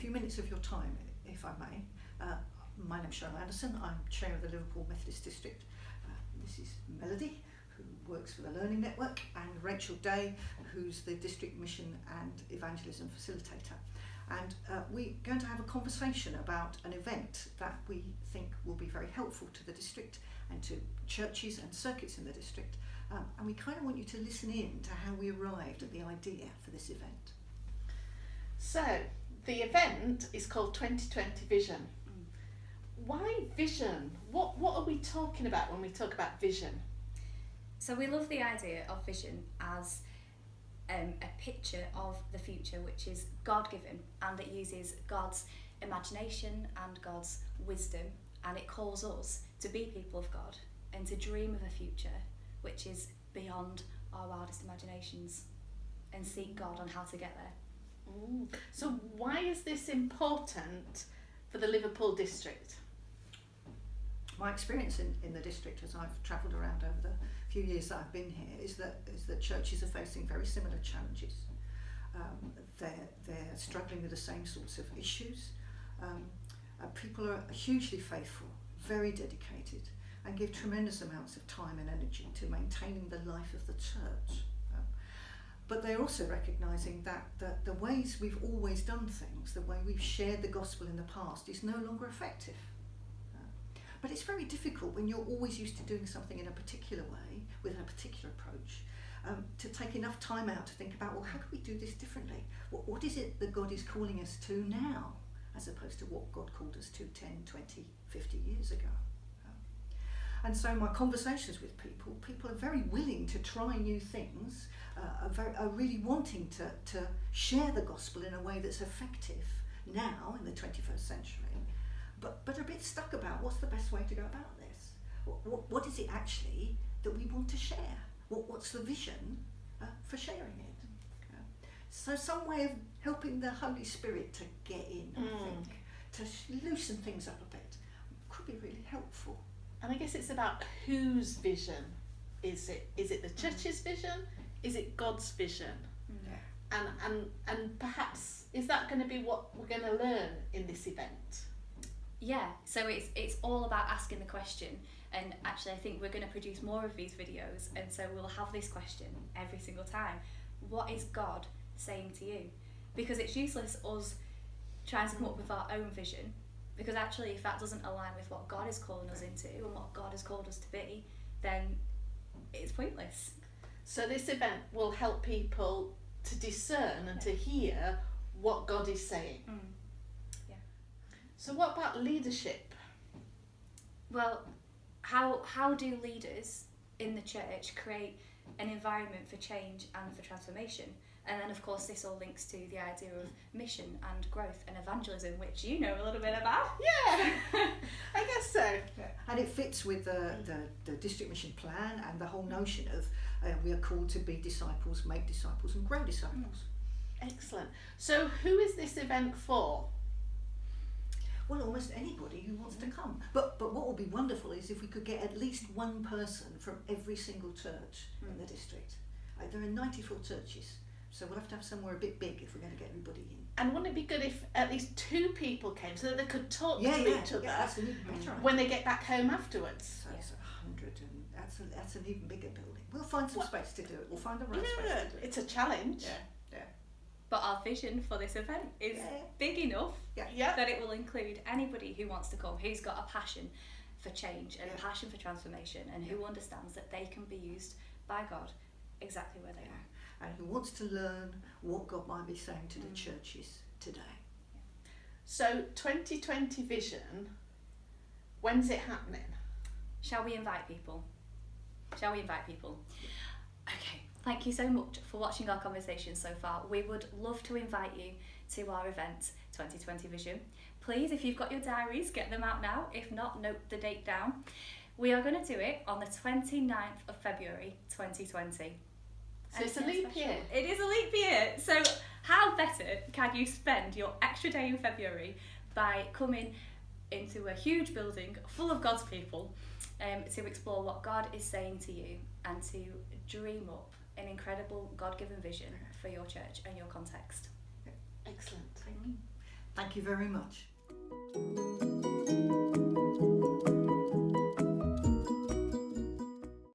few minutes of your time, if I may. My name's Sheryl Anderson. I'm chair of the Liverpool Methodist District. This is Melody, who works for the Learning Network, and Rachel Deigh, who's the District Mission and Evangelism Facilitator. And we're going to have a conversation about an event that we think will be very helpful to the district and to churches and circuits in the district. And we kind of want you to listen in to how we arrived at the idea for this event. So, the event is called 2020 Vision. Why vision? What are we talking about when we talk about vision? So we love the idea of vision as a picture of the future which is God-given, and it uses God's imagination and God's wisdom, and it calls us to be people of God and to dream of a future which is beyond our wildest imaginations and seek God on how to get there. Ooh. So why is this important for the Liverpool district? My experience in the district, as I've travelled around over the few years that I've been here, is that churches are facing very similar challenges. They're struggling with the same sorts of issues. People are hugely faithful, very dedicated, and give tremendous amounts of time and energy to maintaining the life of the church. But they're also recognising that the ways we've always done things, the way we've shared the gospel in the past, is no longer effective. But it's very difficult when you're always used to doing something in a particular way, with a particular approach, to take enough time out to think about, well, how can we do this differently? What is it that God is calling us to now, as opposed to what God called us to 10, 20, 50 years ago? And so my conversations with people are very willing to try new things, are really wanting to share the gospel in a way that's effective now in the 21st century, but are a bit stuck about what's the best way to go about this. What is it actually that we want to share? What's the vision for sharing it? So some way of helping the Holy Spirit to get in, I think, to loosen things up a bit, could be really helpful. And I guess it's about whose vision is it? Is it the church's vision? Is it God's vision? Yeah. And perhaps, is that going to be what we're going to learn in this event? Yeah, so it's all about asking the question, and actually I think we're going to produce more of these videos, and so we'll have this question every single time. What is God saying to you? Because it's useless us trying to come up with our own vision, because actually if that doesn't align with what God is calling us into and what God has called us to be, then it's pointless. So this event will help people to discern and to hear what God is saying. Yeah. So what about leadership? Well, how do leaders in the church create an environment for change and for transformation? And then, of course, this all links to the idea of mission and growth and evangelism, which you know a little bit about. Yeah, I guess so. Yeah. And it fits with the district mission plan and the whole notion of we are called to be disciples, make disciples and grow disciples. Excellent. So who is this event for? Well, almost anybody who wants to come. But what would be wonderful is if we could get at least one person from every single church in the district. There are 94 churches. So we'll have to have somewhere a bit big if we're going to get everybody in. And wouldn't it be good if at least 2 people came so that they could talk to each other that's an even better when they get back home afterwards? So it's 100, and that's an even bigger building. We'll find some space to do it. We'll find the right space to do it. It's a challenge. Yeah. But our vision for this event is big enough that it will include anybody who wants to come, who's got a passion for change and a passion for transformation, and who understands that they can be used by God exactly where they are. And who wants to learn what God might be saying to the churches today. So 2020 Vision, when's it happening? Shall we invite people? Okay, thank you so much for watching our conversation so far. We would love to invite you to our event, 2020 Vision. Please, if you've got your diaries, get them out now. If not, note the date down. We are going to do it on the 29th of February 2020. So it's a leap year. It is a leap year. So how better can you spend your extra day in February by coming into a huge building full of God's people to explore what God is saying to you and to dream up an incredible God-given vision for your church and your context. Excellent. Thank you very much.